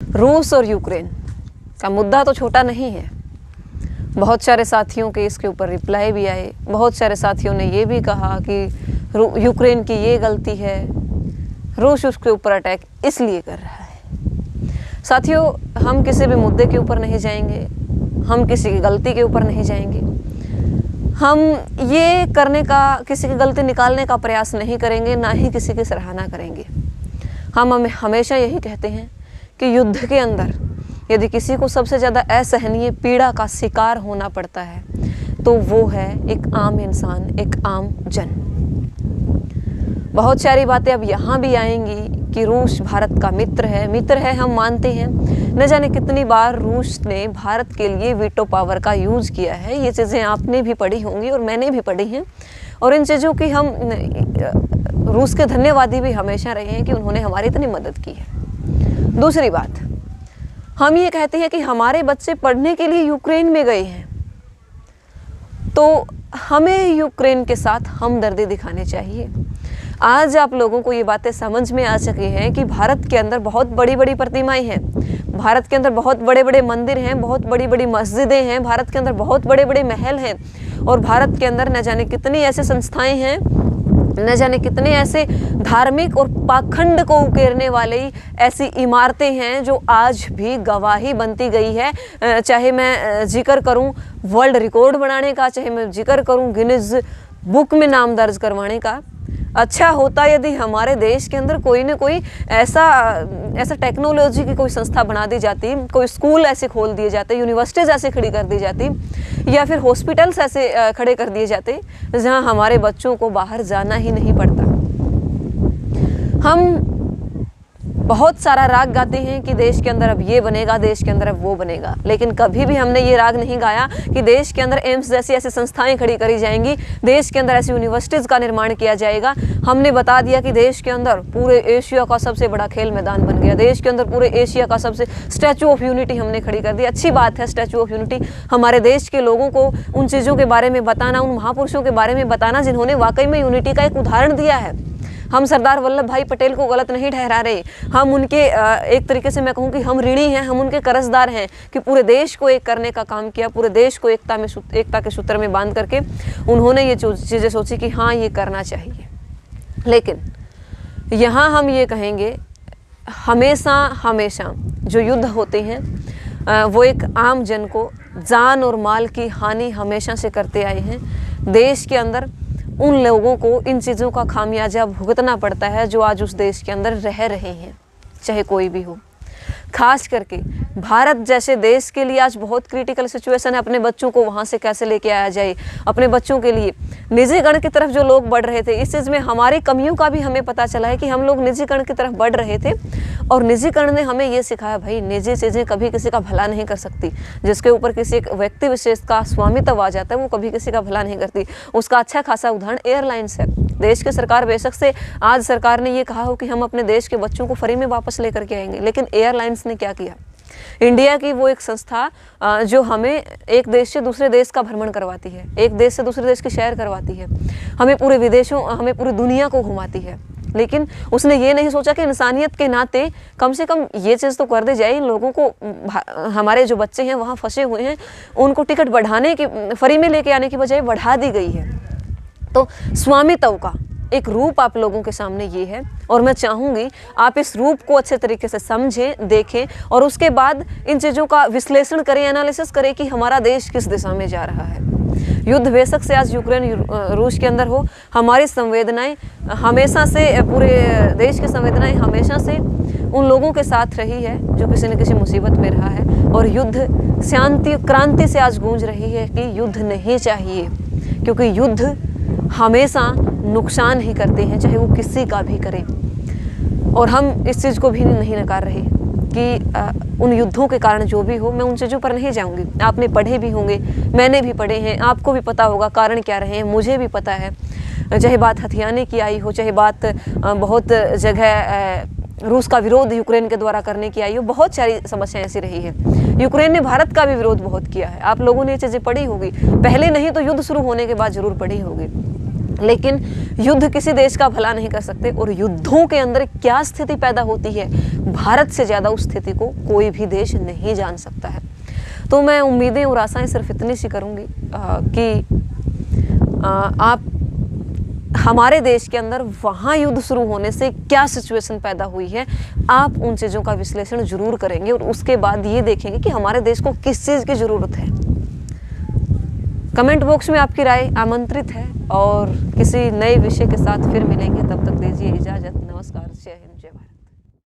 रूस और यूक्रेन का मुद्दा तो छोटा नहीं है। बहुत सारे साथियों के इसके ऊपर रिप्लाई भी आए। बहुत सारे साथियों ने ये भी कहा कि यूक्रेन की ये गलती है, रूस उसके ऊपर अटैक इसलिए कर रहा है। साथियों, हम किसी भी मुद्दे के ऊपर नहीं जाएंगे, हम किसी की गलती के ऊपर नहीं जाएंगे, हम ये करने का, किसी की गलती निकालने का प्रयास नहीं करेंगे, ना ही किसी की सराहना करेंगे। हम हमेशा यही कहते हैं कि युद्ध के अंदर यदि किसी को सबसे ज़्यादा असहनीय पीड़ा का शिकार होना पड़ता है तो वो है एक आम इंसान, एक आम जन। बहुत सारी बातें अब यहाँ भी आएंगी कि रूस भारत का मित्र है, हम मानते हैं। न जाने कितनी बार रूस ने भारत के लिए वीटो पावर का यूज़ किया है। ये चीज़ें आपने भी पढ़ी होंगी और मैंने भी पढ़ी हैं, और इन चीज़ों की हम रूस के धन्यवादी भी हमेशा रहे हैं कि उन्होंने हमारी इतनी मदद की है। दूसरी बात, हम ये कहते हैं कि हमारे बच्चे पढ़ने के लिए यूक्रेन में गए हैं, तो हमें यूक्रेन के साथ हमदर्दी दिखानी चाहिए। आज आप लोगों को ये बातें समझ में आ सकी हैं कि भारत के अंदर बहुत बड़ी बड़ी प्रतिमाएं हैं, भारत के अंदर बहुत बड़े बड़े मंदिर हैं, बहुत बड़ी बड़ी मस्जिदें हैं, भारत के अंदर बहुत बड़े बड़े महल हैं, और भारत के अंदर न जाने कितनी ऐसी संस्थाएं हैं, न जाने कितने ऐसे धार्मिक और पाखंड को उकेरने वाली ऐसी इमारतें हैं जो आज भी गवाही बनती गई है। चाहे मैं जिक्र करूं वर्ल्ड रिकॉर्ड बनाने का, चाहे मैं जिक्र करूं गिनीज बुक में नाम दर्ज करवाने का। अच्छा होता यदि हमारे देश के अंदर कोई न कोई ऐसा टेक्नोलॉजी की कोई संस्था बना दी जाती, कोई स्कूल ऐसे खोल दिए जाते, यूनिवर्सिटीज़ ऐसे खड़ी कर दी जाती, या फिर हॉस्पिटल्स ऐसे खड़े कर दिए जाते जहां हमारे बच्चों को बाहर जाना ही नहीं पड़ता। हम बहुत सारा राग गाते हैं कि देश के अंदर अब ये बनेगा, देश के अंदर अब वो बनेगा, लेकिन कभी भी हमने ये राग नहीं गाया कि देश के अंदर एम्स जैसी ऐसी संस्थाएं खड़ी करी जाएंगी, देश के अंदर ऐसी यूनिवर्सिटीज़ का निर्माण किया जाएगा। हमने बता दिया कि देश के अंदर पूरे एशिया का सबसे बड़ा खेल मैदान बन गया, देश के अंदर पूरे एशिया का सबसे स्टैचू ऑफ यूनिटी हमने खड़ी कर दी। अच्छी बात है, स्टैचू ऑफ यूनिटी। हमारे देश के लोगों को उन चीज़ों के बारे में बताना, उन महापुरुषों के बारे में बताना जिन्होंने वाकई में यूनिटी का एक उदाहरण दिया है। हम सरदार वल्लभ भाई पटेल को गलत नहीं ठहरा रहे, हम उनके एक तरीके से मैं कहूँ कि हम ऋणी हैं, हम उनके कर्जदार हैं कि पूरे देश को एक करने का काम किया, पूरे देश को एकता के सूत्र में बांध करके उन्होंने ये चीज़ें सोची कि हाँ ये करना चाहिए। लेकिन यहाँ हम ये कहेंगे, हमेशा जो युद्ध होते हैं वो एक आम जन को जान और माल की हानि हमेशा से करते आए हैं। देश के अंदर उन लोगों को इन चीज़ों का खामियाजा भुगतना पड़ता है जो आज उस देश के अंदर रह रहे हैं, चाहे कोई भी हो। खास करके भारत जैसे देश के लिए आज बहुत क्रिटिकल सिचुएशन है। अपने बच्चों को वहाँ से कैसे लेके आया जाए, अपने बच्चों के लिए निजीकरण की तरफ जो लोग बढ़ रहे थे, इस चीज़ में हमारी कमियों का भी हमें पता चला है कि हम लोग निजीकरण की तरफ बढ़ रहे थे, और निजीकरण ने हमें ये सिखाया भाई निजी चीज़ें कभी किसी का भला नहीं कर सकती। जिसके ऊपर किसी एक व्यक्ति विशेष का स्वामित्व आ जाता है वो कभी किसी का भला नहीं करती। उसका अच्छा खासा उदाहरण एयरलाइंस है। देश की सरकार बेशक से आज सरकार ने ये कहा हो कि हम अपने देश के बच्चों को फ्री में वापस लेकर के आएंगे, लेकिन एयरलाइंस ने क्या किया? इंडिया की वो एक संस्था जो हमें एक देश से दूसरे देश का भ्रमण करवाती है, एक देश से दूसरे देश की सैर करवाती है, हमें पूरे विदेशों, हमें पूरी दुनिया को घुमाती है, लेकिन उसने ये नहीं सोचा कि इंसानियत के नाते कम से कम ये चीज़ तो कर दी जाए। इन लोगों को, हमारे जो बच्चे हैं वहाँ फंसे हुए हैं, उनको टिकट बढ़ाने की, फ्री में लेके आने की बजाय बढ़ा दी गई है। तो स्वामित्व का एक रूप आप लोगों के सामने ये है, और मैं चाहूँगी आप इस रूप को अच्छे तरीके से समझें, देखें, और उसके बाद इन चीज़ों का विश्लेषण करें, एनालिसिस करें कि हमारा देश किस दिशा में जा रहा है। युद्ध बेशक से आज यूक्रेन रूस के अंदर हो, हमारी संवेदनाएं हमेशा से, पूरे देश की संवेदनाएं हमेशा से उन लोगों के साथ रही है जो किसी न किसी मुसीबत में रहा है, और युद्ध शांति क्रांति से आज गूंज रही है कि युद्ध नहीं चाहिए, क्योंकि युद्ध हमेशा नुकसान ही करते हैं, चाहे वो किसी का भी करें। और हम इस चीज़ को भी नहीं नकार रहे कि उन युद्धों के कारण जो भी हो, मैं उन चीज़ों पर नहीं जाऊंगी। आपने पढ़े भी होंगे, मैंने भी पढ़े हैं, आपको भी पता होगा कारण क्या रहे हैं, मुझे भी पता है। चाहे बात हथियाने की आई हो, चाहे बात बहुत जगह रूस का विरोध यूक्रेन के द्वारा करने की आई हो, बहुत सारी समस्याएं ऐसी रही है। यूक्रेन ने भारत का भी विरोध बहुत किया है, आप लोगों ने ये चीज़ें पढ़ी होगी, पहले नहीं तो युद्ध शुरू होने के बाद जरूर पढ़ी होगी। लेकिन युद्ध किसी देश का भला नहीं कर सकते, और युद्धों के अंदर क्या स्थिति पैदा होती है, भारत से ज़्यादा उस स्थिति को कोई भी देश नहीं जान सकता है। तो मैं उम्मीदें और आशाएं सिर्फ इतनी सी करूँगी कि आप हमारे देश के अंदर वहाँ युद्ध शुरू होने से क्या सिचुएशन पैदा हुई है, आप उन चीज़ों का विश्लेषण जरूर करेंगे और उसके बाद ये देखेंगे कि हमारे देश को किस चीज़ की ज़रूरत है। कमेंट बॉक्स में आपकी राय आमंत्रित है, और किसी नए विषय के साथ फिर मिलेंगे। तब तक दीजिए इजाज़त। नमस्कार, जय हिंद।